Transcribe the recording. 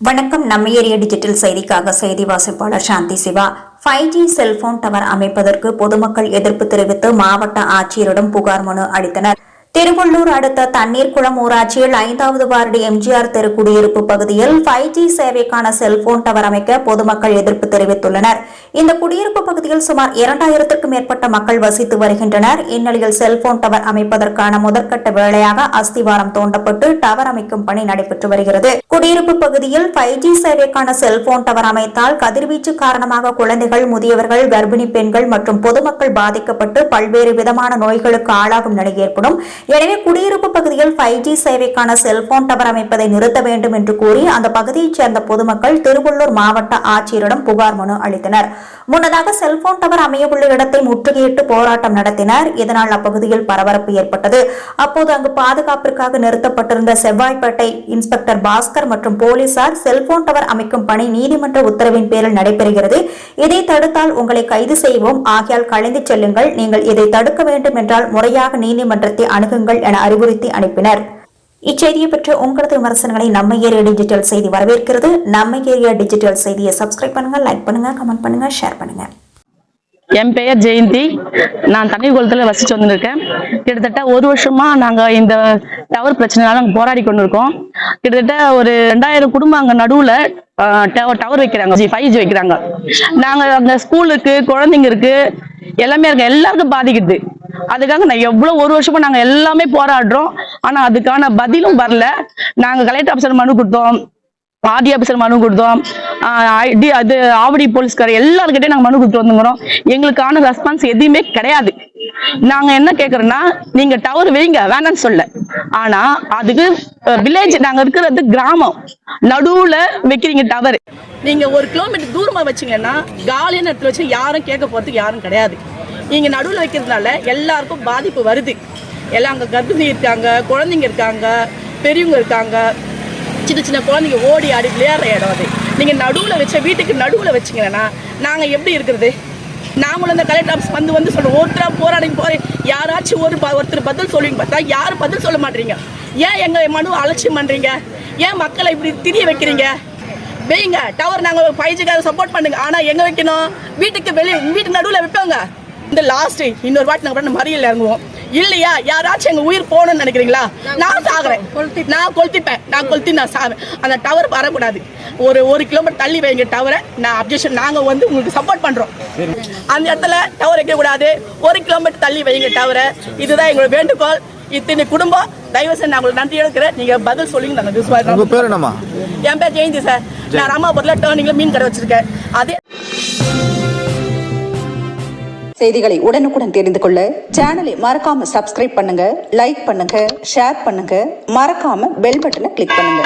வணக்கம். நம்ம area digital செய்திக்காக செய்தி வாசிப்பாளர் சாந்தி சிவா. 5G செல்போன் டவர் அமைப்பதற்கு பொதுமக்கள் எதிர்ப்பு தெரிவித்து மாவட்ட ஆட்சியரிடம் புகார் மனு அளித்தனர். திருவள்ளூர் அடுத்த தண்ணீர்குளம் ஊராட்சியில் 5வது வார்டு எம்ஜிஆர் தெரு குடியிருப்பு பகுதியில் 5G சேவைக்கான செல்போன் டவர் அமைக்க பொதுமக்கள் எதிர்ப்பு தெரிவித்துள்ளனர். இந்த குடியிருப்பு பகுதியில் சுமார் 2000க்கும் மேற்பட்ட மக்கள் வசித்து வருகின்றனர். இந்நிலையில் செல்போன் டவர் அமைப்பதற்கான முதற்கட்ட வேலையாக அஸ்திவாரம் தோண்டப்பட்டு டவர் அமைக்கும் பணி நடைபெற்று வருகிறது. குடியிருப்பு பகுதியில் 5G சேவைக்கான செல்போன் டவர் அமைத்தால் கதிர்வீச்சு காரணமாக குழந்தைகள், முதியவர்கள், கர்ப்பிணி பெண்கள் மற்றும் பொதுமக்கள் பாதிக்கப்பட்டு பல்வேறு விதமான நோய்களுக்கு ஆளாகும் நிலை ஏற்படும். எனவே குடியிருப்பு பகுதியில் 5G சேவைக்கான செல்போன் டவர் அமைப்பதை நிறுத்த வேண்டும் என்று கூறி அந்த பகுதியைச் சேர்ந்த பொதுமக்கள் திருவள்ளூர் மாவட்ட ஆட்சியரிடம் புகார் மனு அளித்தனர். முன்னதாக செல்போன் டவர் அமையவுள்ள இடத்தை முற்றுகையிட்டு போராட்டம் நடத்தினர். இதனால் அப்பகுதியில் பரபரப்பு ஏற்பட்டது. அப்போது அங்கு பாதுகாப்பிற்காக நிறுத்தப்பட்டிருந்த செவ்வாய்ப்பேட்டை இன்ஸ்பெக்டர் பாஸ்கர் மற்றும் போலீசார் செல்போன் டவர் அமைக்கும் பணி நீதிமன்ற உத்தரவின் பேரில் நடைபெறுகிறது, இதை தடுத்தால் உங்களை கைது செய்வோம், ஆகையால் கலைந்து செல்லுங்கள், நீங்கள் இதை தடுக்க வேண்டும் என்றால் முறையாக நீதிமன்றத்தை அணுகுங்கள் என அறிவுறுத்தி அனுப்பினர். இச்செய்தியை பற்றி உங்களது விமர்சனங்களை நம்ம ஏரியா டிஜிட்டல் செய்தி வரவேற்கிறது. நம்ம ஏரியா டிஜிட்டல் செய்தியை சப்ஸ்கிரைப் பண்ணுங்க, லைக் பண்ணுங்க, கமெண்ட் பண்ணுங்க, ஷேர் பண்ணுங்க. என் பெயர் ஜெயந்தி. நான் தண்ணீர்குளத்தில் வசிச்சு வந்துருக்கேன். கிட்டத்தட்ட ஒரு வருஷமா நாங்கள் இந்த டவர் பிரச்சனைனால நாங்கள் போராடி கொண்டு இருக்கோம். கிட்டத்தட்ட ஒரு 2000 குடும்பம் அங்கே நடுவில் டவர் வைக்கிறாங்க, 5G வைக்கிறாங்க. நாங்கள் அங்கே ஸ்கூலுக்கு, குழந்தைங்க இருக்கு, எல்லாமே இருக்கு, எல்லாருக்கும் பாதிக்குது. அதுக்காக நான் எவ்வளவு ஒரு வருஷமா நாங்கள் எல்லாமே போராடுறோம். ஆனால் அதுக்கான பதிலும் வரல. நாங்கள் கலெக்டர் ஆஃபீஸர் மனு கொடுத்தோம், ஆர்டி ஆஃபீஸர் மனு கொடுத்தோம், அது ஆவடி போலீஸ்கார எல்லாருக்கிட்டே நாங்கள் மனு கொடுத்து வந்துக்கிறோம். எங்களுக்கான ரெஸ்பான்ஸ் எதுவுமே கிடையாது. நாங்க என்ன கேட்கறோம்னா, நீங்க டவர் வைங்க, வேணாம்னு சொல்ல, ஆனா அதுக்கு வில்லேஜ், நாங்க இருக்கிறது கிராமம், நடுவுல வைக்கிறீங்க டவர். நீங்க 1 கிலோமீட்டர் தூரமா வச்சீங்கன்னா காலியான இடத்துல வச்சு யாரும் கேட்க போறதுக்கு யாரும் கிடையாது. நீங்க நடுவுல வைக்கிறதுனால எல்லாருக்கும் பாதிப்பு வருது. எல்லாம் அங்க கர்ப்பிணி இருக்காங்க, குழந்தைங்க இருக்காங்க, பெரியவங்க இருக்காங்க, சின்ன சின்ன குழந்தைங்க ஓடி ஆடி விளையாடுற இடம் அது. நீங்க நடுவுல வச்ச வீட்டுக்கு நடுவுல வச்சிங்கன்னா நாங்க எப்படி இருக்கிறது? நாங்களும் இந்த கலெக்டர் ஆஃபீஸ் வந்து சொல்றோம், ஒருத்தரா போராடி போறேன், யாராச்சும் ஒருத்தர் பதில் சொல்லுவீங்க பார்த்தா யாரும் பதில் சொல்ல மாட்டீங்க. ஏன் எங்க மனு அலட்சியம் பண்றீங்க? ஏன் மக்களை இப்படி திரிய வைக்கிறீங்க? வைங்க டவர், நாங்க 5G சப்போர்ட் பண்ணுங்க. ஆனா எங்க வைக்கணும்? வீட்டுக்கு வெளியே, வீட்டு நடுவுல வைப்பாங்க. இந்த லாஸ்ட் இன்னொரு வாட்டி நாங்கள் மறியல் இறங்குவோம் இல்லையா? யாராச்சும் எங்க உயிர் போகணும்னு நினைக்கிறீங்களா? நான் சாகுறேன், நான் கொளுத்திப்பேன், நான் சாவேன். அந்த டவர் வரக்கூடாது. ஒரு கிலோமீட்டர் தள்ளி வைங்க டவரை. நான் அப்ஜெக்ஷன், நாங்கள் உங்களுக்கு சப்போர்ட் பண்றோம். அந்த இடத்துல டவர் வைக்கக்கூடாது, 1 கிலோமீட்டர் தள்ளி வைங்க டவரை. இதுதான் எங்களோட வேண்டுகோள். இத்தனை குடும்பம் தயவு செய்து நான் உங்களுக்கு நன்றி எடுக்கிறேன். நீங்க பதில் சொல்லுங்க. என் பேர் ஜெயந்தி சார். நான் ராமாபுரத்தில் டேர்னிங்ல மீன் கடை வச்சிருக்கேன். அதே செய்திகளை உடனுக்குடன் தெரிந்து கொள்ள சேனலை மறக்காம சப்ஸ்கிரைப் பண்ணுங்க, லைக் பண்ணுங்க, ஷேர் பண்ணுங்க, மறக்காம பெல் பட்டனை கிளிக் பண்ணுங்க.